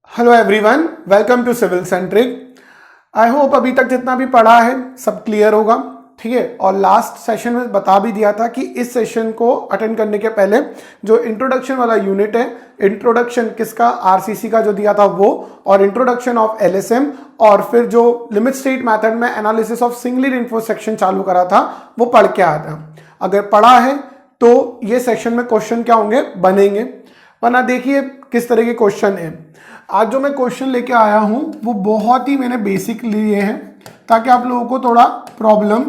Hello everyone, welcome to civil centric. I hope अभी तक जितना भी पढ़ा है सब क्लियर होगा, ठीक है। और लास्ट सेशन में बता भी दिया था कि इस सेशन को अटेंड करने के पहले जो इंट्रोडक्शन वाला यूनिट है, इंट्रोडक्शन किसका, आरसीसी का जो दिया था वो, और इंट्रोडक्शन ऑफ एलएसएम, और फिर जो लिमिट स्टेट मेथड में analysis of single info section चालू करा था वो पढ़ के आया था। अगर पढ़ा है तो ये सेक्शन में क्वेश्चन क्या होंगे, बनेंगे। वरना देखिए किस तरह के क्वेश्चन है। आज जो मैं क्वेश्चन लेके आया हूं वो बहुत ही मैंने बेसिक लिए हैं ताकि आप लोगों को थोड़ा प्रॉब्लम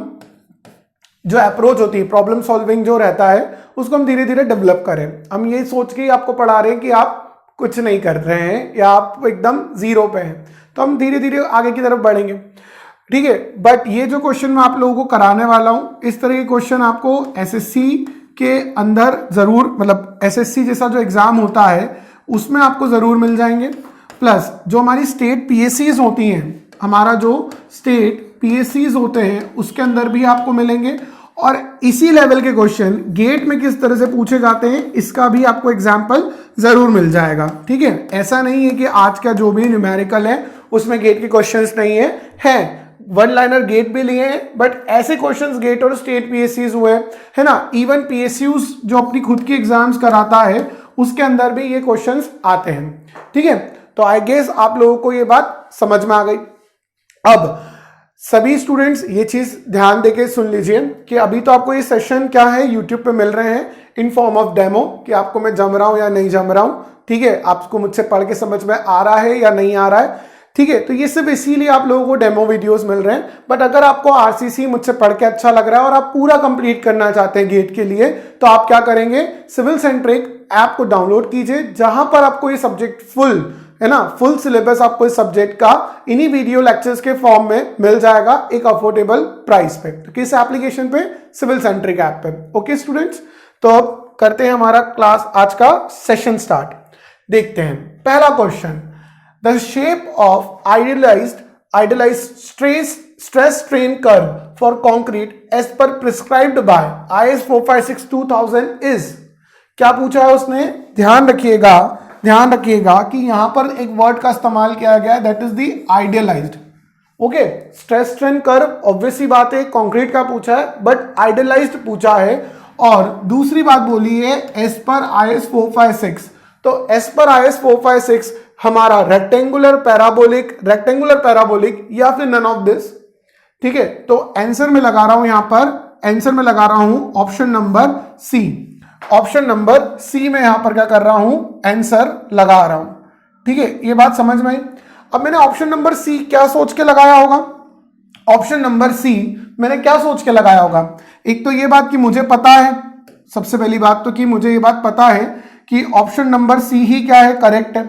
जो अप्रोच होती है, प्रॉब्लम सॉल्विंग जो रहता है, उसको हम धीरे धीरे डेवलप करें। हम ये सोच के ही आपको पढ़ा रहे हैं कि आप कुछ नहीं कर रहे हैं या आप एकदम जीरो पे हैं, तो हम धीरे धीरे आगे की तरफ बढ़ेंगे, ठीक है। बट ये जो क्वेश्चन मैं आप लोगों को कराने वाला हूं, इस तरह के क्वेश्चन आपको एसएससी के अंदर जरूर, मतलब एसएससी जैसा जो एग्जाम होता है उसमें आपको जरूर मिल जाएंगे। प्लस जो हमारी स्टेट पीएससीज होती हैं, हमारा जो स्टेट पीएससीज होते हैं उसके अंदर भी आपको मिलेंगे। और इसी लेवल के क्वेश्चन गेट में किस तरह से पूछे जाते हैं इसका भी आपको एग्जाम्पल जरूर मिल जाएगा, ठीक है। ऐसा नहीं है कि आज का जो भी न्यूमेरिकल है उसमें गेट के क्वेश्चंस नहीं है वन लाइनर गेट भी लिए हैं, बट ऐसे क्वेश्चंस गेट और स्टेट पीएससीज हुए है ना। इवन पीएसयूज जो अपनी खुद की एग्जाम्स कराता है उसके अंदर भी ये क्वेश्चंस आते हैं, ठीक है। तो आई गेस आप लोगों को ये बात समझ में आ गई। अब सभी स्टूडेंट्स ये चीज ध्यान देके सुन लीजिए कि अभी तो आपको ये सेशन क्या है, यूट्यूब पे मिल रहे हैं इन फॉर्म ऑफ डेमो, कि आपको मैं जम रहा हूं या नहीं जम रहा हूं, ठीक है। आपको मुझसे पढ़ के समझ में आ रहा है या नहीं आ रहा है, ठीक है। तो ये सिर्फ इसीलिए आप लोगों को डेमो वीडियोस मिल रहे हैं। बट अगर आपको आरसीसी मुझसे पढ़ के अच्छा लग रहा है और आप पूरा कंप्लीट करना चाहते हैं गेट के लिए, तो आप क्या करेंगे, सिविल सेंट्रिक ऐप को डाउनलोड कीजिए, जहां पर आपको ये सब्जेक्ट फुल है ना, फुल सिलेबस आपको इस सब्जेक्ट का इन्हीं वीडियो लेक्चर्स के फॉर्म में मिल जाएगा एक अफोर्डेबल प्राइस पे। तो किस एप्लीकेशन पे, सिविल सेंट्रिक ऐप पे। ओके स्टूडेंट्स, तो अब करते हैं हमारा क्लास आज का सेशन स्टार्ट। देखते हैं पहला question, the shape of idealised stress strain curve for concrete as per prescribed by IS 456-2000 is. क्या पूछा है उसने, ध्यान रखिएगा कि यहां पर एक वर्ड का इस्तेमाल किया गया है, that is the idealized. Okay, stress strain curve obvious सी बात है कंक्रीट का पूछा है, बट आइडियलाइज्ड पूछा है। और दूसरी बात बोली है एज पर IS 456, तो एज पर IS 456 हमारा रेक्टेंगुलर पैराबोलिक या फिर नन ऑफ दिस, ठीक है। तो आंसर में लगा रहा हूं, यहां पर आंसर में लगा रहा हूं option number C. Option number C में यहां पर क्या कर रहा हूं, आंसर लगा रहा हूं, ठीक है। ये बात समझ में आई। अब मैंने ऑप्शन नंबर सी क्या सोच के लगाया होगा, ऑप्शन नंबर सी मैंने क्या सोच के लगाया होगा। एक तो ये बात कि मुझे पता है, सबसे पहली बात तो कि मुझे ये बात पता है कि ऑप्शन नंबर सी ही क्या है, करेक्ट है।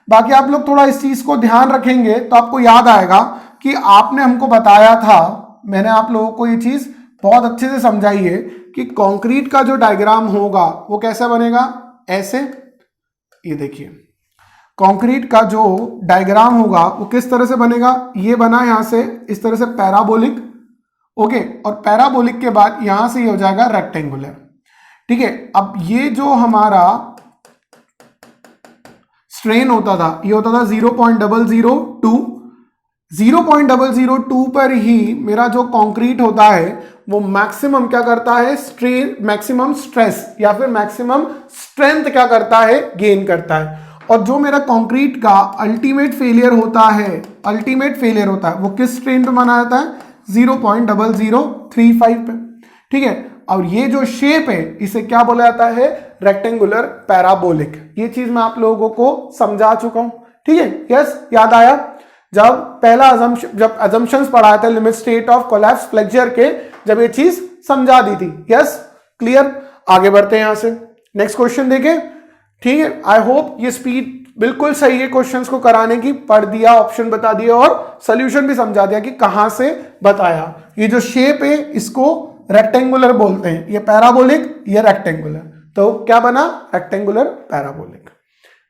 बाकी आप लोग थोड़ा इस चीज को ध्यान रखेंगे तो आपको याद आएगा कि आपने हमको बताया था, मैंने आप लोगों को ये चीज बहुत अच्छे से समझाई है कि कंक्रीट का जो डायग्राम होगा वो कैसा बनेगा, ऐसे। ये देखिए कंक्रीट का जो डायग्राम होगा वो किस तरह से बनेगा, ये बना यहां से इस तरह से पैराबोलिक, ओके। और पैराबोलिक के बाद यहां से ये हो जाएगा रेक्टेंगुलर, ठीक है। अब ये जो हमारा स्ट्रेन होता था, ये होता था 0.002, 0.002 पर ही मेरा जो कंक्रीट होता है वो मैक्सिमम क्या करता है, स्ट्रेन, मैक्सिमम स्ट्रेस या फिर मैक्सिमम स्ट्रेंथ क्या करता है, गेन करता है। और जो मेरा कंक्रीट का अल्टीमेट फेलियर होता है वो किस स्ट्रेन पे माना जाता है, 0.0035 पे, ठीक है। और ये जो शेप है इसे क्या बोला जाता है, रेक्टेंगुलर पैराबोलिक। ये चीज मैं आप लोगों को समझा चुका हूं, ठीक है। यस, याद आया जब पहला जब अजम्पशंस पढ़ाया था limit state of collapse flexure के, जब ये चीज समझा दी थी। Yes, clear. आगे बढ़ते हैं यहां से, नेक्स्ट क्वेश्चन देखें, ठीक है। आई होप ये स्पीड बिल्कुल सही है क्वेश्चंस को कराने की, पढ़ दिया, ऑप्शन बता दिया और सॉल्यूशन भी समझा दिया कि कहां से बताया। ये जो शेप है इसको रेक्टेंगुलर बोलते हैं, ये पैराबोलिक, ये रेक्टेंगुलर, तो क्या बना, रेक्टेंगुलर पैराबोलिक।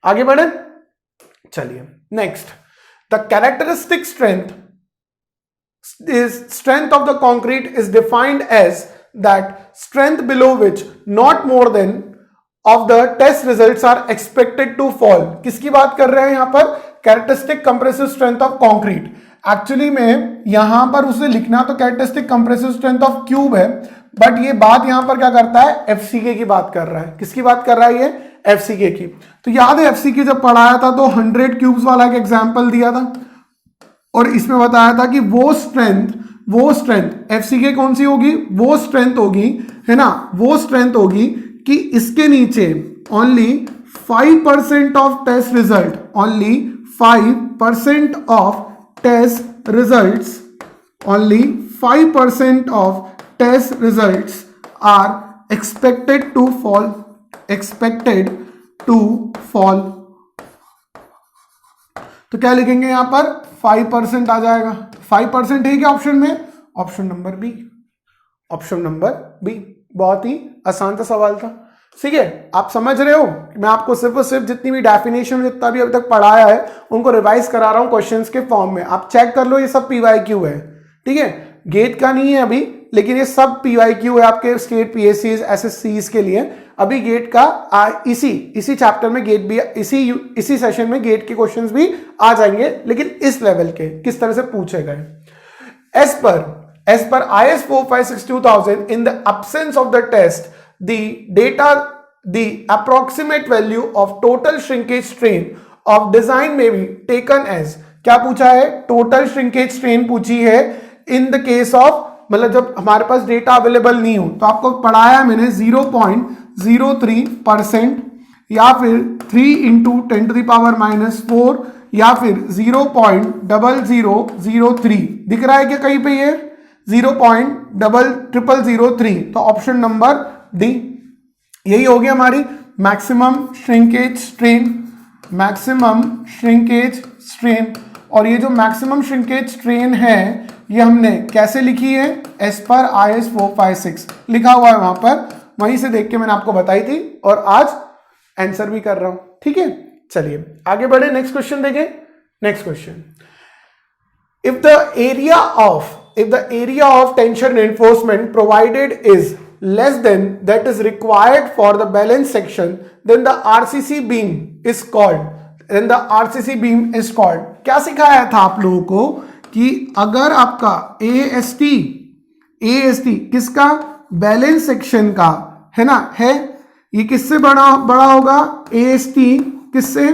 आगे बढ़े, चलिए next, the characteristic strength of the concrete is defined as that strength below which not more than of the test results are expected to fall. किसकी बात कर रहे हैं यहां पर? Characteristic compressive strength of concrete. Actually में यहां पर उसे लिखना तो characteristic compressive strength of cube है, बट ये बात यहां पर क्या करता है? एफसीके की बात कर रहा है। किसकी बात कर रहा है ये? एफसीके की। तो याद है एफसीके जब पढ़ाया था तो 100 क्यूब्स वाला एक एग्जांपल दिया था और इसमें बताया था कि वो स्ट्रेंथ एफसीके कौन सी होगी? वो स्ट्रेंथ होगी, है ना, वो स्ट्रेंथ होगी कि इसके नीचे only 5% of test result, only 5% of test results, only 5% of test results are expected to fall, expected to fall. तो क्या लिखेंगे यहां पर? 5% आ जाएगा। 5% है क्या ऑप्शन में? Option number B, option number B. बहुत ही आसान सा सवाल था। ठीक है, आप समझ रहे हो? मैं आपको सिर्फ और सिर्फ जितनी भी डेफिनेशन जितना भी अभी तक पढ़ाया है उनको रिवाइज करा रहा हूं क्वेश्चंस के फॉर्म में। आप चेक कर लो, ये सब पीवाईक्यू है। ठीक है, गेट का नहीं है अभी, लेकिन ये सब पीवाईक्यू है आपके स्टेट पीएससीज एसएससीज के लिए। अभी गेट का इसी चैप्टर में गेट भी, इसी सेशन में गेट के क्वेश्चंस भी आ जाएंगे, लेकिन इस लेवल के किस तरह से पूछे गए। As per IS 4562,000, in the absence of the test, the approximate value of total shrinkage strain of design may be taken as, क्या पूछा है? टोटल श्रिंकेज स्ट्रेन पूछी है इन द केस ऑफ, मतलब जब हमारे पास डेटा अवेलेबल नहीं हो। तो आपको पढ़ाया मैंने 0.03% या फिर 3 × 10⁻⁴ या फिर 0.0003 दिख रहा है क्या कहीं पे? ये 0.0003। तो ऑप्शन नंबर डी यही हो गया हमारी maximum shrinkage strain, maximum shrinkage strain. और ये जो मैक्सिमम श्रिंकेज स्ट्रेन है ये हमने कैसे लिखी है? एज पर IS 456 लिखा हुआ है वहां पर, वहीं से देख के मैंने आपको बताई थी और आज आंसर भी कर रहा हूं। ठीक है, चलिए आगे बढ़े, नेक्स्ट क्वेश्चन देखें। Next question, if the area of tension reinforcement provided is less than that is required for the balance section, then the RCC beam is called, क्या सिखाया था आप लोगों को कि अगर आपका AST किसका? बैलेंस सेक्शन का, है ना, है, ये किससे बड़ा होगा? AST किससे?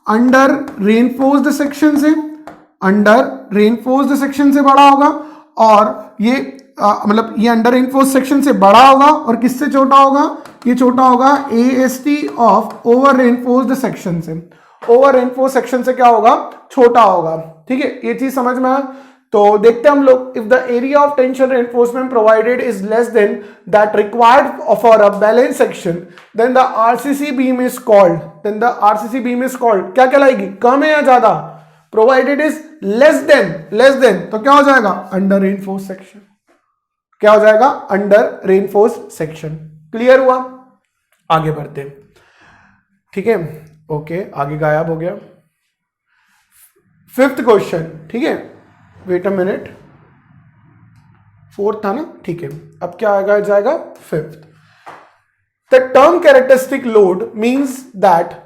अंडर रेनफोर्स्ड सेक्शन से, अंडर रेनफोर्स्ड सेक्शन से बड़ा होगा। और ये मतलब ये अंडर रेनफोर्स्ड सेक्शन से बड़ा होगा और किससे छोटा होगा? ये छोटा होगा AST of over reinforced section से। ओवर रेनफोर्स्ड सेक्शन से क्या होगा? छोटा होगा। ठीक है, ये चीज समझ में आया? तो देखते हैं हम लोग, if the area of tension reinforcement provided is less than that required for a balance section, then the RCC beam is called, क्या कहलाएगी? कम है या ज्यादा? प्रोवाइडेड इज लेस देन, तो क्या हो जाएगा? Under reinforce section. क्या हो जाएगा? Under reinforce section. क्लियर हुआ? आगे बढ़ते हैं। ठीक है, ओके, आगे गायब हो गया। 5th क्वेश्चन, ठीक है, वेट अ मिनट, 4th था ना? ठीक है, अब क्या आएगा? जाएगा 5th। The term characteristic load means that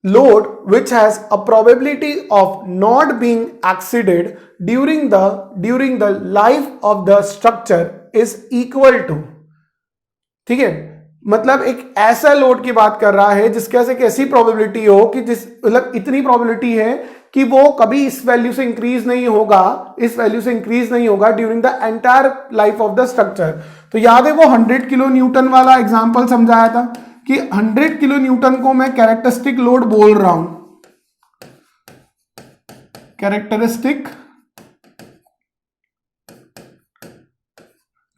load which has a probability of not being exceeded during the life of the structure is equal to, ठीक है, मतलब एक ऐसा लोड की बात कर रहा है जिसके एक ऐसी प्रोबेबिलिटी हो कि मतलब इतनी प्रोबेबिलिटी है कि वो कभी इस वैल्यू से इंक्रीज नहीं होगा during the entire life of the structure. तो याद है वो 100 किलो न्यूटन वाला एग्जांपल समझाया था कि 100 किलो न्यूटन को मैं कैरेक्टरिस्टिक लोड बोल रहा हूं,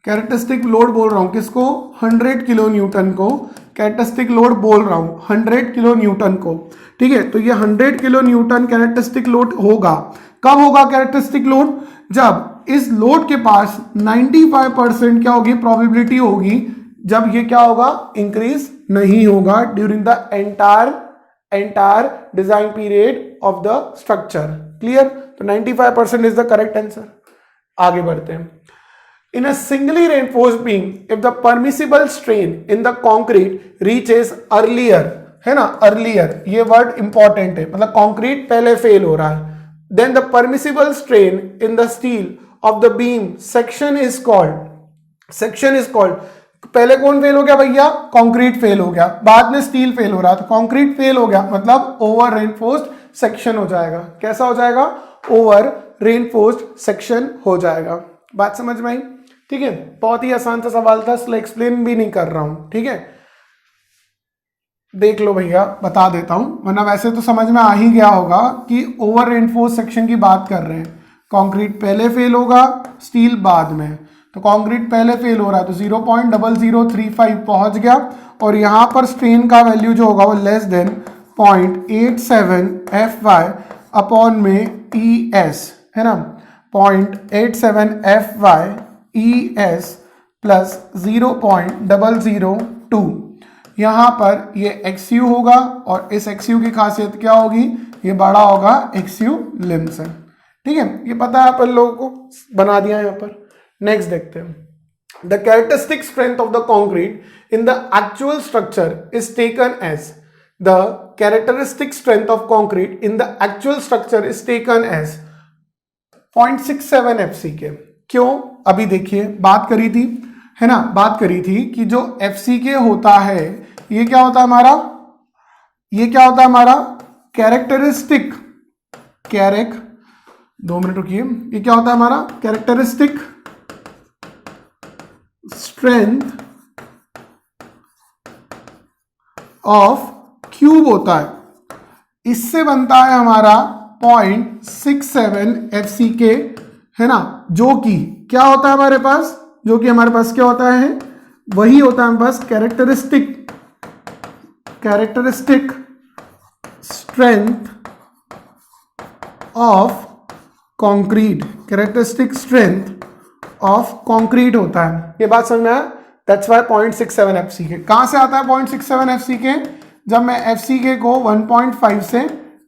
कैरेक्टरिस्टिक लोड बोल रहा हूं। किसको? 100 किलो न्यूटन को कैरेक्टरिस्टिक लोड बोल रहा हूं, 100 किलो न्यूटन को। ठीक है, तो ये 100 किलो न्यूटन कैरेक्टरिस्टिक लोड होगा। कब होगा कैरेक्टरिस्टिक लोड? जब इस लोड के पास 95% क्या होगी? प्रोबेबिलिटी होगी, जब ये क्या होगा? इंक्रीज नहीं होगा during the entire design period of the structure. Clear? तो 95% इज द करेक्ट आंसर। आगे बढ़ते हैं। in a singly reinforced beam if the permissible strain in the concrete reaches earlier, है ना, earlier ये वर्ड इंपॉर्टेंट है, मतलब कंक्रीट पहले फेल हो रहा है, then the permissible strain in the steel of the beam section is called, पहले कौन फेल हो गया भैया, कंक्रीट फेल हो गया, बाद में स्टील फेल हो रहा, तो कंक्रीट फेल हो गया मतलब ओवर रेनफोर्स्ड सेक्शन हो जाएगा, कैसा हो जाएगा, ओवर रेनफोर्स्ड सेक्शन हो जाएगा। बात समझ में आई, ठीक है, बहुत ही आसान सा सवाल था, इसलिए एक्सप्लेन भी नहीं कर रहा हूं, ठीक है, देख लो भैया, बता देता हूं, वरना वैसे तो समझ में आ ही गया होगा कि ओवर रेनफोर्स सेक्शन की बात कर रहे हैं, कंक्रीट पहले फेल होगा, स्टील बाद में, तो कंक्रीट पहले फेल हो रहा है तो 0.0035 पहुंच गया, और यहां पर स्ट्रेन का वैल्यू जो होगा वो लेस देन 0.87 Fy अपॉन में ES, है ना, 0.87 Fy ES प्लस 0.002, यहां पर ये XU होगा, और इस XU की खासियत क्या होगी, ये बड़ा होगा XU लिम से, ठीक है, ये पता है अपन लोगों को, बना दिया यहां पर। नेक्स्ट देखते हैं, the characteristic strength of the concrete in the actual structure is taken as, the characteristic strength of concrete in the actual structure is taken as 0.67 FCK। क्यों, अभी देखिए बात करी थी, है ना, बात करी थी कि जो FCK होता है ये क्या होता है हमारा, ये क्या होता है हमारा कैरेक्टरिस्टिक, 2 मिनट रुकिए, ये क्या होता है हमारा कैरेक्टरिस्टिक स्ट्रेंथ ऑफ क्यूब होता है, इससे बनता है हमारा 0.67 FCK, है ना, जो कि क्या होता है हमारे पास, जो कि हमारे पास क्या होता है, वही होता है हमारे पास characteristic strength of concrete, characteristic strength of concrete होता है, ये बात समझ में आया, दैट्स व्हाई 0.67 FCK। कहां से आता है 0.67 FCK, जब मैं FCK को 1.5 से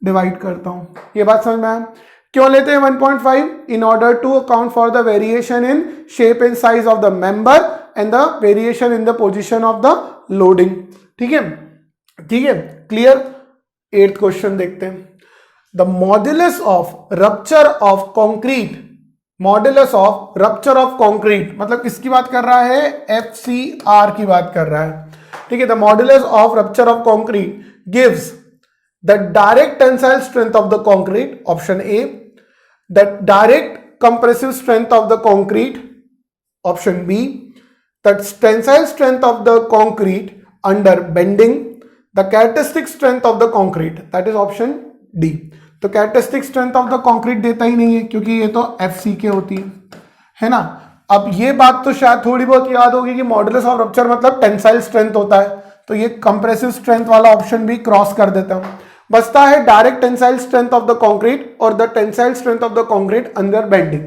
डिवाइड करता हूं, ये बात समझ में आया। क्यों लेते हैं 1.5, in order to account for the variation in shape and size of the member and the variation in the position of the loading, ठीक है, ठीक है, क्लियर। 8th क्वेश्चन देखते हैं, the modulus of rupture of concrete, modulus of rupture of concrete मतलब किसकी बात कर रहा है, FCR की बात कर रहा है, ठीक है, the modulus of rupture of concrete gives the direct tensile strength of the concrete, option A, the direct compressive strength of the concrete, option B, the tensile strength of the concrete under bending, the characteristic strength of the concrete, that is option D। तो characteristic strength of the concrete देता ही नहीं है क्योंकि ये तो FCK होती है ना। अब ये बात तो शायद थोड़ी बहुत याद होगी कि मॉडुलस ऑफ रप्चर मतलब टेंसाइल स्ट्रेंथ होता है, तो ये कंप्रेसिव स्ट्रेंथ वाला ऑप्शन भी क्रॉस कर देता हूं। बचता है direct tensile strength of the concrete और the tensile strength of the concrete under bending,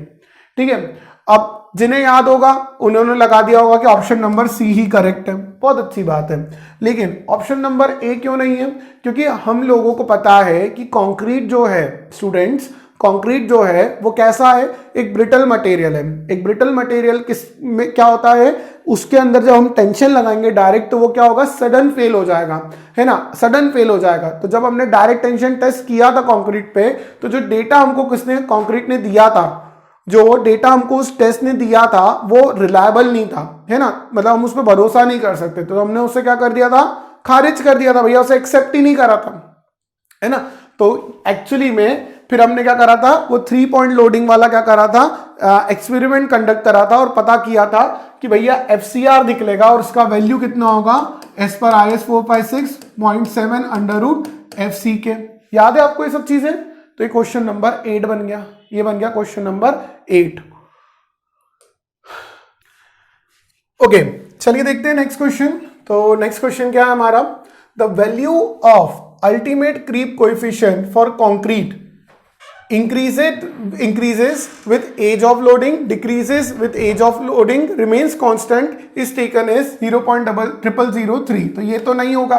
ठीक है। अब जिन्हें याद होगा उन्होंने लगा दिया होगा कि ऑप्शन नंबर सी ही करेक्ट है, बहुत अच्छी बात है, लेकिन ऑप्शन नंबर ए क्यों नहीं है, क्योंकि हम लोगों को पता है कि कंक्रीट जो है स्टूडेंट्स, कंक्रीट जो है वो कैसा है, एक ब्रिटल मटेरियल है। एक ब्रिटल मटेरियल किस में क्या होता है, उसके अंदर जब हम टेंशन लगाएंगे डायरेक्ट तो वो क्या होगा, सडन फेल हो जाएगा, है ना, सडन फेल हो जाएगा। तो जब हमने डायरेक्ट टेंशन टेस्ट किया था कंक्रीट पे, तो जो डेटा हमको किसने, कंक्रीट ने दिया था, जो डेटा हमको उस टेस्ट ने दिया था वो रिलायबल नहीं था, है ना, मतलब हम उस पर भरोसा नहीं कर सकते, तो हमने उसे क्या कर दिया था, खारिज कर दिया था भैया, उसे एक्सेप्ट ही नहीं करा था, है ना। तो एक्चुअली में फिर हमने क्या करा था, वो 3 पॉइंट लोडिंग वाला क्या करा था, एक्सपेरिमेंट कंडक्ट करा था और पता किया था कि भैया FCR निकलेगा और उसका वैल्यू कितना होगा, एज पर IS 456.7 √FCK। याद है आपको ये सब चीजें, तो ये क्वेश्चन नंबर 8 बन गया, ये बन गया क्वेश्चन नंबर 8। ओके, चलिए देखते हैं नेक्स्ट क्वेश्चन। तो नेक्स्ट क्वेश्चन क्या है हमारा, the value of ultimate creep coefficient for concrete increases with age of loading, decreases with age of loading, remains constant, is taken as 0.0003। तो ये तो नहीं होगा,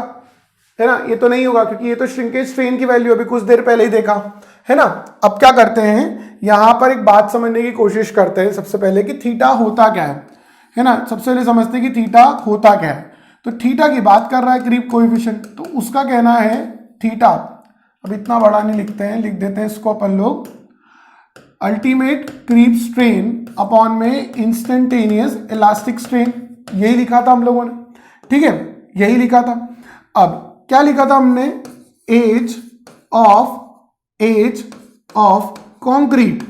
है ना, ये तो नहीं होगा क्योंकि ये तो श्रिंकेज स्ट्रेन की वैल्यू अभी कुछ देर पहले ही देखा, है ना। अब क्या करते हैं, यहां पर एक बात समझने की कोशिश करते हैं सबसे पहले कि थीटा होता क्या है ना। सबसे पहले समझते हैं कि थीटा होता क्या है। तो थीटा की बात कर रहा है क्रीप कोएफिशिएंट, तो उसका कहना है थीटा, अब इतना बड़ा नहीं लिखते हैं, लिख देते हैं इसको अपन लोग अल्टीमेट क्रीप स्ट्रेन अपॉन में इंस्टेंटेनियस इलास्टिक स्ट्रेन। यही लिखा था हम लोगों ने, ठीक है, यही लिखा था। अब क्या लिखा था हमने, age of concrete,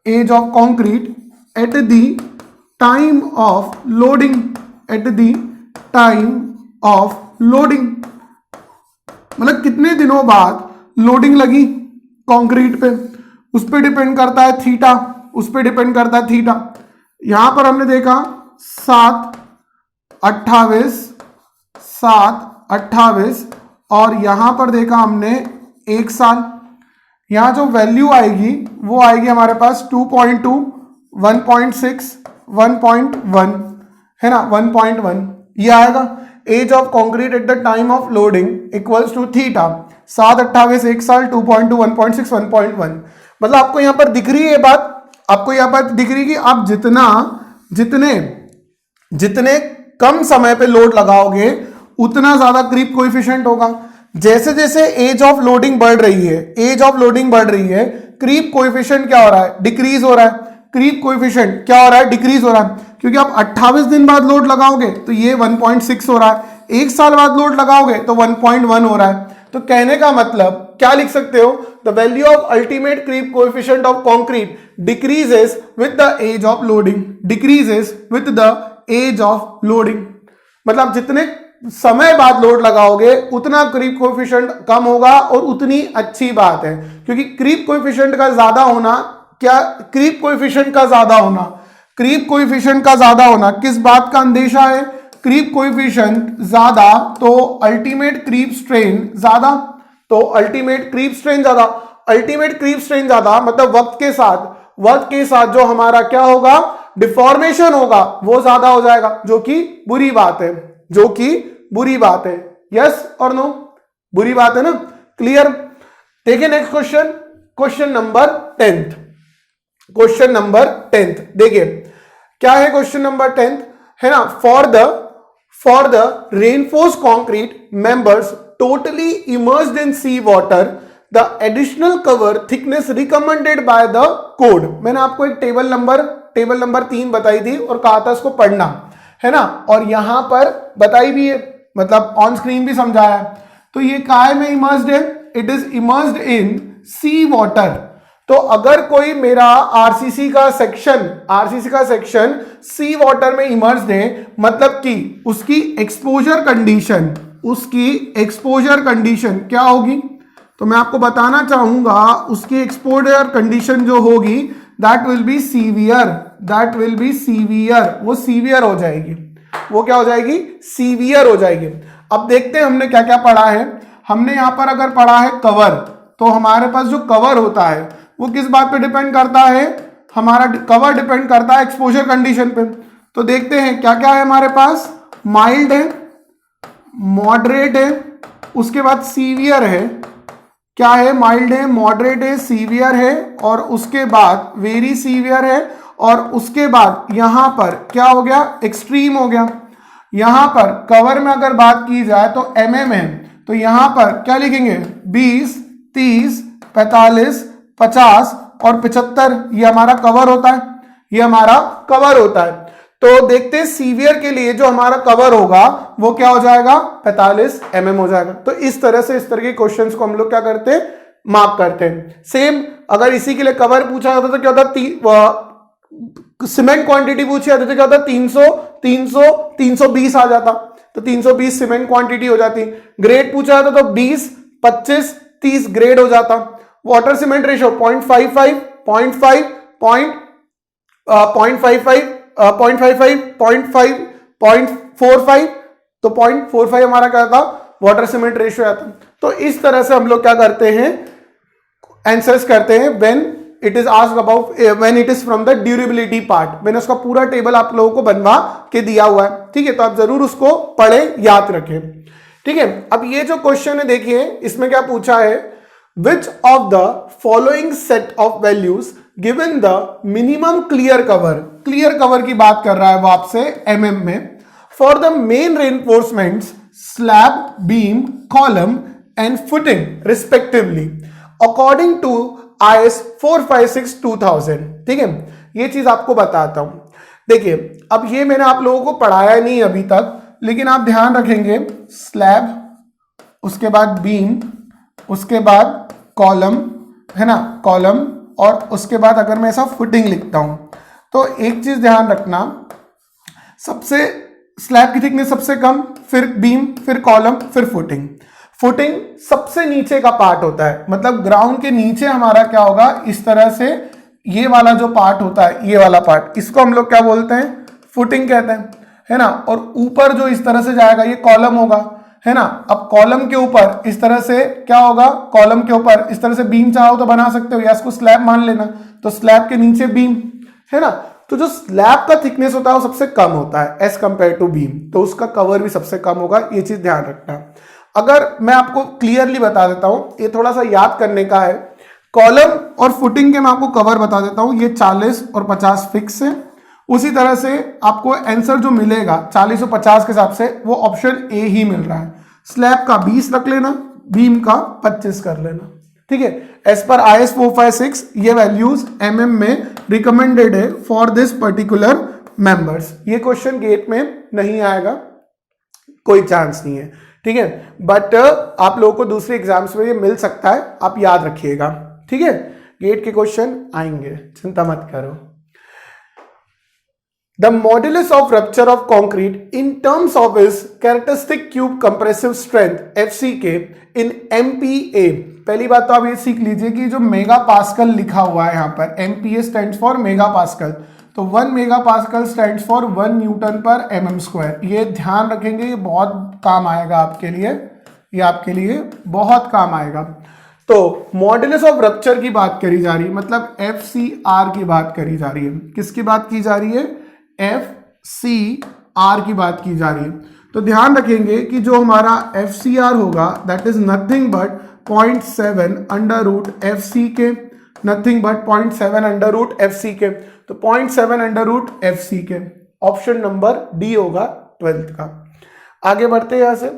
age of concrete at the time of loading, at the time of loading, मतलब कितने दिनों बाद लोडिंग लगी कंक्रीट पे, उस पर डिपेंड करता है थीटा, उस पर डिपेंड करता है थीटा। यहां पर हमने देखा 7/28 और यहां पर देखा हमने 1 साल। यहां जो वैल्यू आएगी वो आएगी हमारे पास 2.2, 1.6, 1.1 है ना, 1.1 ये आएगा। Age of concrete at the time of loading equals to theta, 7/28 1 साल, 2.2, 1.6, 1.1। मतलब आपको यहां पर दिख रही है बात, आपको यहां पर दिख रही है कि आप जितने कम समय पे लोड लगाओगे उतना ज्यादा क्रीप कोएफिशिएंट होगा। जैसे जैसे एज ऑफ लोडिंग बढ़ रही है, क्रीप कोएफिशिएंट क्या हो रहा है, डिक्रीज हो रहा है। क्रीप कोएफिशिएंट क्या हो रहा है, डिक्रीज हो रहा है, क्योंकि आप 28 दिन बाद लोड लगाओगे तो ये 1.6 हो रहा है, 1 साल बाद लोड लगाओगे तो 1.1 हो रहा है। तो कहने का मतलब क्या लिख सकते हो, the value of ultimate creep coefficient of concrete decreases with the age of loading, मतलब जितने समय बाद लोड लगाओगे उतना क्रीप कोएफिशिएंट कम होगा और उतनी अच्छी बात है, क्योंकि क्रीप कोएफिशिएंट का ज्यादा होना, क्रीप कोएफिशिएंट का ज्यादा होना किस बात का अंदेशा है, क्रीप कोएफिशिएंट ज्यादा तो अल्टीमेट क्रीप स्ट्रेन ज्यादा, अल्टीमेट क्रीप स्ट्रेन ज्यादा मतलब वक्त के साथ जो हमारा क्या होगा, डिफॉर्मेशन होगा वो ज्यादा हो जाएगा, जो कि बुरी बात है। यस और नो, बुरी बात है ना, क्लियर। देखिए नेक्स्ट क्वेश्चन नंबर 10th देखिए क्या है क्वेश्चन नंबर 10th है ना। For the reinforce concrete members totally immersed in sea water the additional cover thickness recommended by the code. मैंने आपको एक टेबल नंबर 3 बताई थी और कहा था इसको पढ़ना है ना, और यहां पर बताई भी है, मतलब ऑन स्क्रीन भी समझाया। तो ये काय में इमर्स्ड है, it is immersed in sea water. तो अगर कोई मेरा आरसीसी का सेक्शन सी वाटर में इमर्स्ड है, मतलब कि उसकी एक्सपोजर कंडीशन क्या होगी, तो मैं आपको बताना चाहूंगा उसकी एक्सपोजर कंडीशन जो होगी दैट विल बी सीवियर, वो सीवियर हो जाएगी, वो क्या हो जाएगी, सीवियर हो जाएगी। अब देखते हैं हमने क्या क्या पढ़ा है। हमने यहां पर अगर पढ़ा है कवर, तो हमारे पास जो कवर होता है वो किस बात पे डिपेंड करता है, हमारा कवर डिपेंड करता है एक्सपोजर कंडीशन पे। तो देखते हैं क्या क्या है हमारे पास, माइल्ड है, मॉडरेट है, उसके बाद सीवियर है, क्या है, माइल्ड है, मॉडरेट है, सीवियर है, और उसके बाद वेरी सीवियर है, और उसके बाद यहां पर क्या हो गया, एक्सट्रीम हो गया। यहां पर कवर में अगर बात की जाए तो mm है, तो यहां पर क्या लिखेंगे, 20, 30, 45, 50 और 75, ये हमारा कवर होता है, तो देखते हैं सीवियर के लिए जो हमारा कवर होगा वो क्या हो जाएगा, 45 mm हो जाएगा। तो इस तरह के क्वेश्चंस को हम लोग क्या करते हैं, मार्क करते हैं। सेम अगर इसी के लिए कवर पूछा जाता तो क्या होता, सीमेंट क्वांटिटी पूछी जाती तो क्या होता, 320 आ जाता, तो 320 सीमेंट क्वांटिटी हो जाती। ग्रेड पूछा जाता तो 20, 25, 30 ग्रेड हो जाता। वाटर सीमेंट रेशियो 0.55, 0.5, 0.45, तो 0.45 हमारा क्या था, वाटर सीमेंट रेशियो आता। तो इस तरह से हम लोग क्या करते हैं, आंसर्स करते हैं when it is asked about, when it is from the durability part. मैंने उसका पूरा टेबल आप लोगों को बनवा के दिया हुआ है, ठीक है, तो आप जरूर उसको पढ़ें, याद रखें, ठीक है। अब ये जो क्वेश्चन है देखिए, इसमें क्या पूछा है, which of the following set of values given the minimum clear cover की बात कर रहा है वो आपसे mm में, for the main reinforcements slab, beam, column and footing respectively according to IS 456-2000। ठीक है, ये चीज आपको बताता हूं। देखिए, अब ये मैंने आप लोगों को पढ़ाया नहीं अभी तक, लेकिन आप ध्यान रखेंगे स्लैब, उसके बाद बीम, उसके बाद कॉलम, है ना, कॉलम, और उसके बाद अगर मैं ऐसा फुटिंग लिखता हूं तो एक चीज ध्यान रखना, सबसे स्लैब की थिकनेस सबसे कम, फिर बीम, फिर कॉलम, फिर फुटिंग। फुटिंग सबसे नीचे का पार्ट होता है, मतलब ग्राउंड के नीचे हमारा क्या होगा, इस तरह से ये वाला जो पार्ट होता है, ये वाला पार्ट, इसको हम लोग क्या बोलते हैं, फुटिंग कहते हैं, है ना। और ऊपर जो इस तरह से जाएगा ये कॉलम होगा, है ना। अब कॉलम के ऊपर इस तरह से क्या होगा, कॉलम के ऊपर इस तरह से बीम चाहो तो बना सकते हो, या इसको स्लैब मान लेना, तो स्लैब के नीचे बीम, है ना। तो जो स्लैब का थिकनेस होता है वो सबसे कम होता है एज कंपेयर टू बीम, तो उसका कवर भी सबसे कम होगा, ये चीज ध्यान रखना। अगर मैं आपको क्लियरली बता देता हूं, ये थोड़ा सा याद करने का है, कॉलम और फुटिंग के मैं आपको कवर बता देता हूं, ये 40 और 50 फिक्स है। उसी तरह से आपको आंसर जो मिलेगा 40 और 50 के हिसाब से वो ऑप्शन ए ही मिल रहा है। स्लैब का 20 रख लेना, बीम का 25 कर लेना, ठीक है। एज पर IS 456 ये वैल्यूज mm में रिकमेंडेड है फॉर दिस पर्टिकुलर मेंबर्स। ये क्वेश्चन गेट में नहीं आएगा, कोई चांस नहीं है, ठीक है, बट आप लोगों को दूसरे एग्जाम्स में ये मिल सकता है, आप याद रखिएगा, ठीक है। गेट के क्वेश्चन आएंगे, चिंता मत करो। The modulus of rupture of concrete in terms of its characteristic cube compressive strength FCK in MPa। पहली बात तो आप ये सीख लीजिए कि जो मेगा पास्कल लिखा हुआ है यहाँ पर, MPa stands for mega pascal, तो 1 mega pascal stands for 1 Newton पर mm स्क्वायर। ये ध्यान रखेंगे, ये बहुत काम आएगा आपके लिए, ये आपके लिए बहुत काम आएगा। तो मॉडुलस ऑफ रप्चर की बात करी जा रही है, मतलब FCR की बात करी जा रही है। किसकी बात की जा रही है, FCR की बात की जा रही है। तो ध्यान रखेंगे कि जो हमारा FCR होगा that is nothing but 0.7 under root FCK, nothing but 0.7 under root FCK, तो 0.7 under root FCK, option number D होगा 12th का। आगे बढ़ते हैं यहां से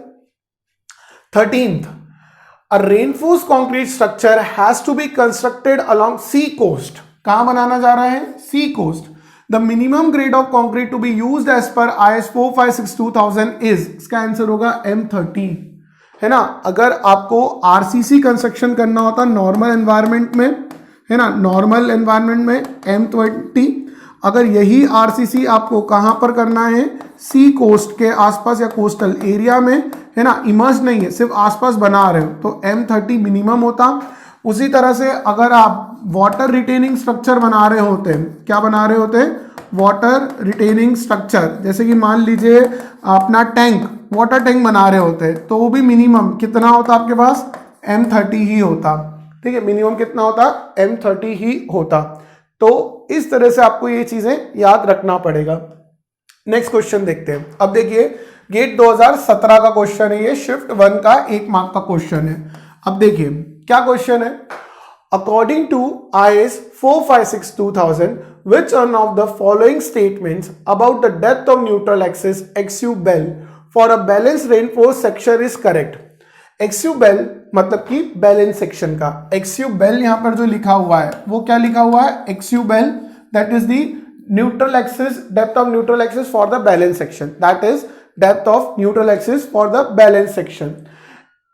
13th, a reinforced concrete structure has to be constructed along sea coast। कहां बनाना जा रहा है, sea coast। The minimum grade of concrete to be used as per IS 456-2000 is, इसका आंसर होगा M30, है ना। अगर आपको RCC कंस्ट्रक्शन करना होता नॉर्मल एनवायरनमेंट में, है ना, नॉर्मल एनवायरनमेंट में M20। अगर यही RCC आपको कहां पर करना है, सी कोस्ट के आसपास या कोस्टल एरिया में, है ना, इमर्ज नहीं है, सिर्फ आसपास बना रहे हो, तो M30 मिनिमम होता। उसी तरह से अगर आप वाटर रिटेनिंग स्ट्रक्चर बना रहे होते हैं, क्या बना रहे होते हैं, वाटर रिटेनिंग स्ट्रक्चर, जैसे कि मान लीजिए अपना टैंक, वाटर टैंक बना रहे होते हैं, तो वो भी मिनिमम कितना होता आपके पास, M30 ही होता, ठीक है। मिनिमम कितना होता, M30 ही होता। तो इस तरह से आपको ये चीजें याद रखना पड़ेगा। नेक्स्ट क्वेश्चन देखते हैं। अब देखिए गेट 2017 का क्वेश्चन है, ये शिफ्ट 1 का 1 मार्क का क्वेश्चन है। अब देखिए क्या क्वेश्चन है, according to IS 456-2000 which one of the following statements about the depth of neutral axis XU bell for a balanced reinforced section is correct। XU bell मतलब कि बैलेंस सेक्शन का, XU bell यहां पर जो लिखा हुआ है वो क्या लिखा हुआ है, XU bell that is the neutral axis, depth of neutral axis for the balance section, that is depth of neutral axis for the balance section।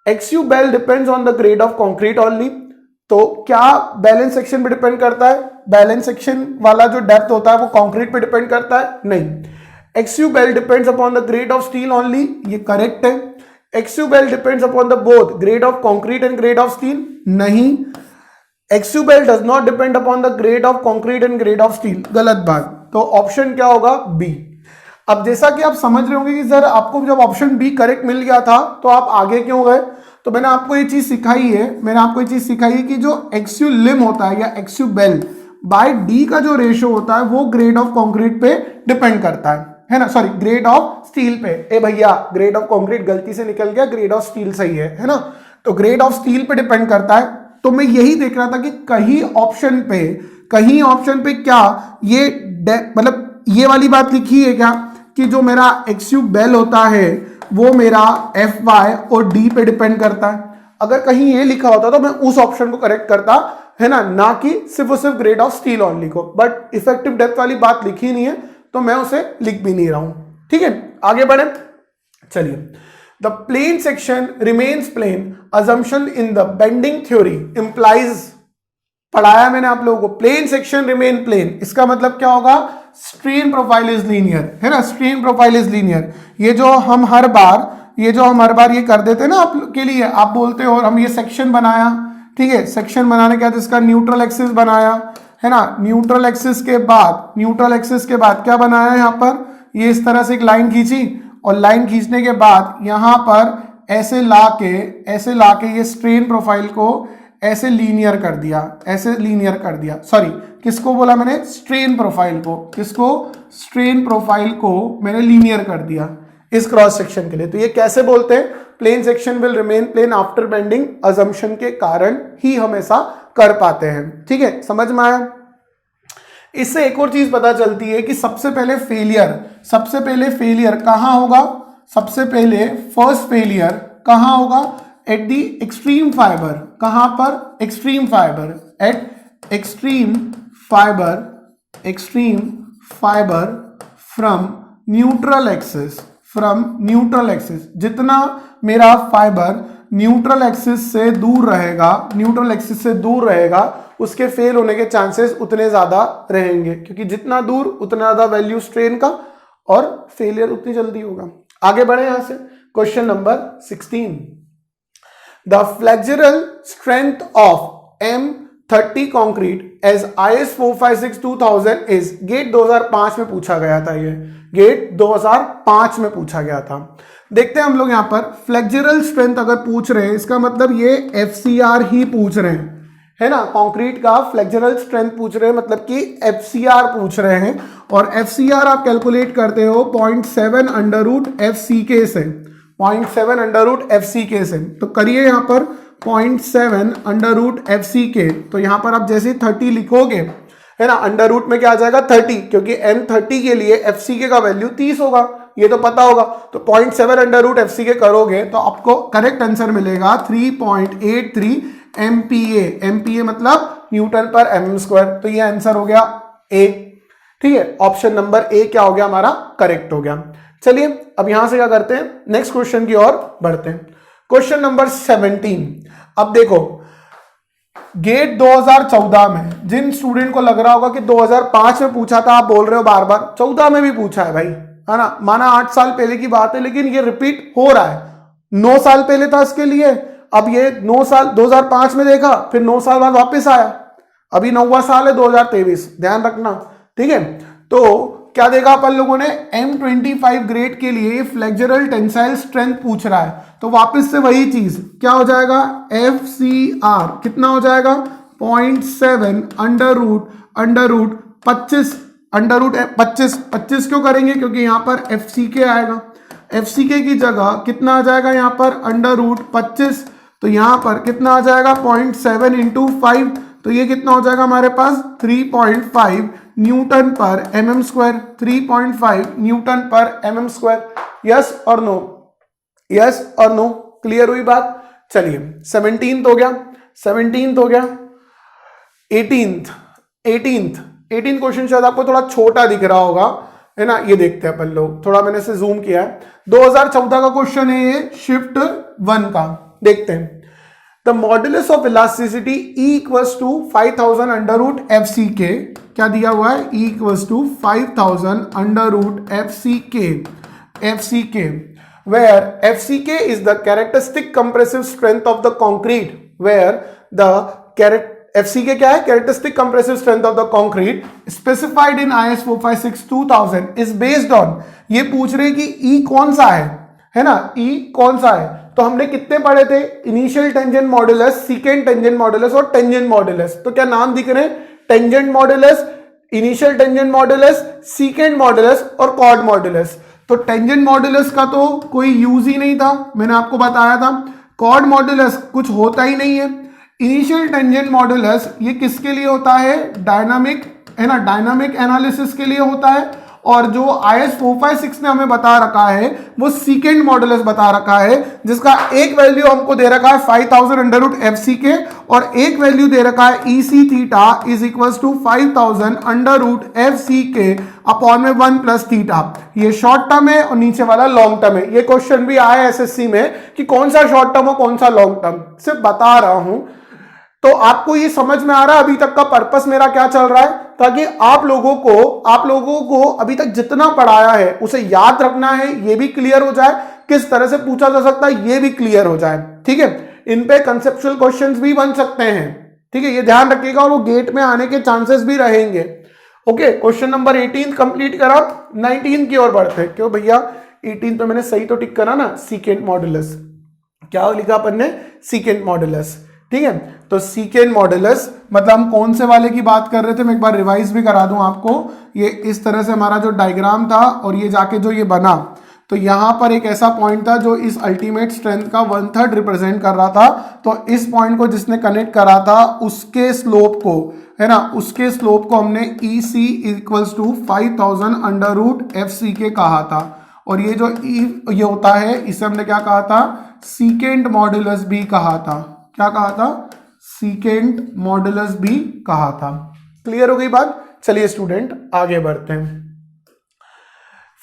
XU bell depends on the grade of concrete only। तो क्या balance section पे depend करता है, balance section वाला जो depth होता है वो कंक्रीट पे डिपेंड करता है, नहीं। XU bell depends upon the grade of steel only, ये करेक्ट है। XU bell depends upon the both grade of concrete and grade of steel, नहीं। XU bell does not depend upon the grade of concrete and grade of steel, गलत बात। तो option क्या होगा, B. अब जैसा कि आप समझ रहे होंगे कि सर आपको जब ऑप्शन बी करेक्ट मिल गया था तो आप आगे क्यों गए, तो मैंने आपको ये चीज सिखाई है, कि जो XU lim होता है या XU bell बाय डी का जो रेशियो होता है वो ग्रेड ऑफ कंक्रीट पे डिपेंड करता है ना, सॉरी ग्रेड ऑफ स्टील पे। ए भैया ग्रेड ऑफ कंक्रीट गलती से निकल गया, ग्रेड ऑफ स्टील सही है ना। तो ग्रेड ऑफ स्टील पे डिपेंड करता है, तो मैं यही देख रहा था कि कहीं ऑप्शन पे क्या ये मतलब ये वाली बात लिखी है क्या कि जो मेरा एक्स बेल होता है वो मेरा एफ वाई और डी पे डिपेंड करता है। अगर कहीं ये लिखा होता तो मैं उस ऑप्शन को करेक्ट करता, है ना कि सिर्फ और सिर्फ ग्रेड ऑफ स्टील ऑनली को। बट इफेक्टिव डेप्थ वाली बात लिखी नहीं है तो मैं उसे लिख भी नहीं रहा हूं। ठीक है, आगे बढ़े। चलिए, the plane section remains plane, assumption in the bending theory implies, पढ़ाया मैंने आप लोगों को, प्लेन सेक्शन रिमेन प्लेन, इसका मतलब क्या होगा, स्ट्रेन प्रोफाइल इज लीनियर, है ना, स्ट्रेन प्रोफाइल इज लीनियर। ये जो हम हर बार ये कर देते हैं ना आपके लिए, आप बोलते हो हम ये सेक्शन बनाया, ठीक है, सेक्शन बनाने के बाद इसका न्यूट्रल एक्सिस बनाया, है ना, न्यूट्रल एक्सिस के बाद क्या बनाया, यहाँ पर ये इस तरह से एक लाइन खींची, और लाइन खींचने के बाद यहाँ पर ऐसे लाके ये स्ट्रेन प्रोफाइल को ऐसे लीनियर कर दिया, सॉरी किसको बोला मैंने, स्ट्रेन प्रोफाइल को मैंने लीनियर कर दिया इस क्रॉस सेक्शन के लिए। तो ये कैसे बोलते हैं, plane section will remain plane after bending, assumption के कारण ही हम ऐसा कर पाते हैं। ठीक है, समझ में आया। इससे एक और चीज पता चलती है कि सबसे पहले फेलियर कहां होगा, फर्स्ट फेलियर कहां होगा, एट दी एक्सट्रीम फाइबर, कहां पर, extreme fibre from neutral axis, जितना मेरा फाइबर न्यूट्रल एक्सिस से दूर रहेगा उसके फेल होने के चांसेस उतने ज्यादा रहेंगे, क्योंकि जितना दूर उतना ज्यादा वैल्यू स्ट्रेन का और फेलियर उतनी जल्दी होगा। आगे बढ़े यहां से, question number 16, the flexural strength of M30 concrete as IS 456-2000 is, gate 2005 में पूछा गया था, ये गेट 2005 में पूछा गया था। देखते हैं हम लोग यहां पर फ्लेक्सुरल स्ट्रेंथ अगर पूछ रहे हैं, इसका मतलब ये FCR ही पूछ रहे हैं, है ना, कंक्रीट का फ्लेक्सुरल स्ट्रेंथ पूछ रहे हैं, मतलब कि FCR पूछ रहे हैं। और FCR आप कैलकुलेट करते हो 0.7 अंडर रूट FCK से, 0.7 अंडर रूट FCK से। तो करिए यहां पर 0.7 अंडर रूट FCK, तो यहां पर आप जैसे 30 लिखोगे, है ना, अंडर रूट में क्या आ जाएगा 30, क्योंकि M30 के लिए FCK का वैल्यू 30 होगा, ये तो पता होगा। तो 0.7 अंडर रूट FCK करोगे तो आपको करेक्ट आंसर मिलेगा 3.83 MPa मतलब न्यूटन पर mm स्क्वायर। तो ये आंसर हो गया ए। ठीक है, ऑप्शन नंबर ए क्या हो गया हमारा, करेक्ट हो गया। चलिए अब यहां से क्या करते हैं, नेक्स्ट क्वेश्चन की ओर बढ़ते हैं। क्वेश्चन नंबर 17, अब देखो गेट 2014 में, जिन स्टूडेंट को लग रहा होगा कि 2005 में पूछा था, आप बोल रहे हो बार बार 14 में भी पूछा है भाई, है ना, माना 8 साल पहले की बात है, लेकिन ये रिपीट हो रहा है। 9 साल पहले था इसके लिए, अब ये 9 साल 2005 में देखा, फिर 9 साल बाद वापस आया, अभी 9वां साल है 2023, ध्यान रखना। ठीक है, तो क्या देखा अपन लोगों ने, M25 ग्रेड के लिए फ्लेक्सुरल टेंसाइल स्ट्रेंथ पूछ रहा है, तो वापस से वही चीज क्या हो जाएगा, FCR कितना हो जाएगा 0.7 अंडर रूट 25 क्यों करेंगे, क्योंकि यहां पर FCK आएगा, FCK की जगह कितना आ जाएगा यहाँ पर अंडर रूट 25, तो यहां पर कितना आ जाएगा 0.7 इंटू 5, तो ये कितना हो जाएगा हमारे पास 3.5 न्यूटन पर mm स्क्वायर, 3.5 न्यूटन पर mm स्क्वायर। यस और नो, क्लियर हुई बात। चलिए 17th हो गया, 18th क्वेश्चन शायद आपको थोड़ा छोटा दिख रहा होगा, है ना, ये देखते हैं अपन लोग, थोड़ा मैंने इसे जूम किया है। 2014 का क्वेश्चन है ये, शिफ्ट 1 का, देखते हैं। The modulus of elasticity E equals to 5000 under root FCK, क्या दिया हुआ है, E equals to 5000 under root FCK, where FCK is the characteristic compressive strength of the concrete, where the FCK क्या है, characteristic compressive strength of the concrete specified in IS 456-2000 is based on, ये पूछ रहे कि E कौन सा है ना, E कौन सा है। तो हमने कितने पढ़े थे, initial tangent modulus, second tangent modulus और टेंजेंट मॉडुलस। तो क्या नाम दिख रहे हैं, tangent modulus, initial tangent modulus, second modulus और कॉर्ड मॉडुलस। तो टेंजेंट मॉडुलस का तो कोई यूज ही नहीं था, मैंने आपको बताया था। कॉर्ड मॉडुलस कुछ होता ही नहीं है। इनिशियल टेंजेंट मॉडुलस ये किसके लिए होता है? डायनामिक, है ना, डायनामिक एनालिसिस के लिए होता है। और जो IS 456 ने हमें बता रखा है वो सीकेंट मॉडुलस बता रखा है, जिसका एक वैल्यू हमको दे रखा है 5000 अंडर रूट FCK और एक वैल्यू दे रखा है EC theta is equals to 5000 under root FCK upon में 1 प्लस थीटा। ये शॉर्ट टर्म है और नीचे वाला लॉन्ग टर्म है। ये क्वेश्चन भी आया SSC में कि कौन सा शॉर्ट टर्म और कौन सा लॉन्ग टर्म, सिर्फ बता रहा हूं। तो आपको ये समझ में आ रहा है अभी तक का पर्पस मेरा क्या चल रहा है, ताकि आप लोगों को अभी तक जितना पढ़ाया है उसे याद रखना है, ये भी क्लियर हो जाए, किस तरह से पूछा जा सकता है ये भी क्लियर हो जाए। ठीक है, इन पे कंसेप्चुअल क्वेश्चंस भी बन सकते हैं। ठीक है, ये ध्यान रखिएगा और वो गेट में आने के चांसेस भी रहेंगे। ओके, क्वेश्चन नंबर 18 कंप्लीट करा, 19 की ओर बढ़ते हैं। क्यों भैया 18 पे मैंने सही तो टिक करा ना, सीकेंट मॉडुलस। क्या लिखा अपन ने? Secant modulus. ठीक है, तो सीकेंट मॉडुलस मतलब हम कौन से वाले की बात कर रहे थे, मैं एक बार रिवाइज भी करा दूं आपको। ये इस तरह से हमारा जो डायग्राम था और ये जाके जो ये बना, तो यहां पर एक ऐसा पॉइंट था जो इस अल्टीमेट स्ट्रेंथ का 1/3 रिप्रेजेंट कर रहा था। तो इस पॉइंट को जिसने कनेक्ट करा था उसके स्लोप को, है ना, उसके स्लोप को हमने EC equals to 5000 under root FCK कहा था। और ये जो ये होता है इसे हमने क्या कहा था? सीकेंट मॉडुलस भी कहा था। क्या कहा था? सीकेंट मॉडुलस भी कहा था। क्लियर हो गई बात? चलिए स्टूडेंट आगे बढ़ते हैं।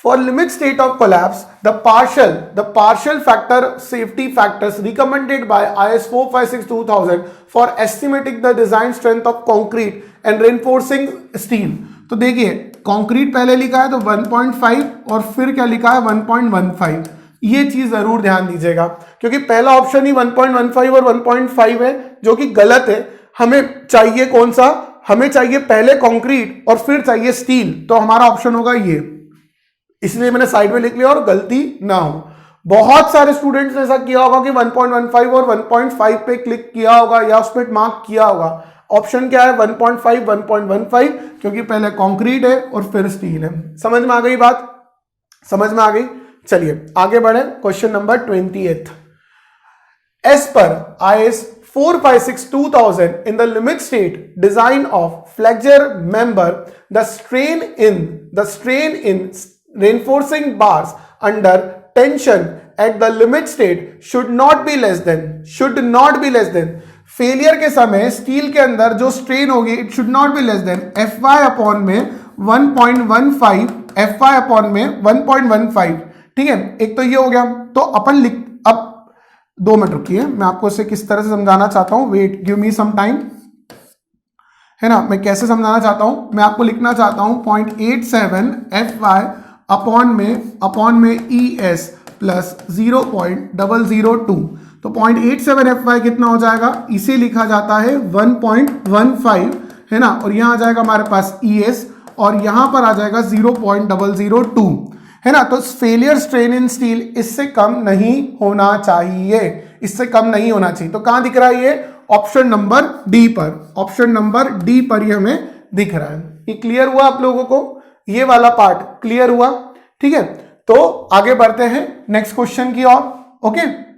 For limit state of collapse, the partial factor safety factors recommended by IS 456-2000 for estimating the design strength of concrete and reinforcing steel. तो देखिए कंक्रीट पहले लिखा है तो 1.5 और फिर क्या लिखा है 1.15। ये चीज जरूर ध्यान दीजिएगा क्योंकि पहला ऑप्शन ही 1.15 और 1.5 है जो कि गलत है। हमें चाहिए कौन सा? हमें चाहिए पहले कंक्रीट और फिर चाहिए स्टील। तो हमारा ऑप्शन होगा ये, इसलिए मैंने साइड में लिख लिया और गलती ना हो। बहुत सारे स्टूडेंट्स ने ऐसा किया होगा कि 1.15 और 1.5 पे क्लिक किया होगा या उस पर मार्क किया होगा। ऑप्शन क्या है? 1.5 1.15, क्योंकि पहले कंक्रीट है और फिर स्टील है। समझ में आ गई बात? समझ में आ गई? चलिए आगे बढ़े। Question number 28। As per IS 456-2000 in the limit state design of flexure member, the strain in reinforcing bars under tension at the limit state should not be less than failure के समय स्टील के अंदर जो strain होगी it should not be less than Fy upon में 1.15, Fy upon में 1.15। ठीक है, एक तो ये हो गया। तो अपन अब 2 मिनट रुकिए, मैं आपको इसे किस तरह से समझाना चाहता हूं। Wait, give me some time, है ना। मैं कैसे समझाना चाहता हूं, मैं आपको लिखना चाहता हूं 0.87 Fy अपॉन में ES प्लस 0.002। तो 0.87 Fy कितना हो जाएगा? इसे लिखा जाता है 1.15, है ना। और यहां आ जाएगा हमारे पास ES और यहां पर आ जाएगा 0.002, है ना। तो फेलियर स्ट्रेन इन स्टील इससे कम नहीं होना चाहिए, इससे कम नहीं होना चाहिए। तो कहां दिख रहा है ये? ऑप्शन नंबर डी पर, ऑप्शन नंबर डी पर ये हमें दिख रहा है। ये क्लियर हुआ आप लोगों को? ये वाला पार्ट क्लियर हुआ? ठीक है, तो आगे बढ़ते हैं नेक्स्ट क्वेश्चन की ओर। ओके।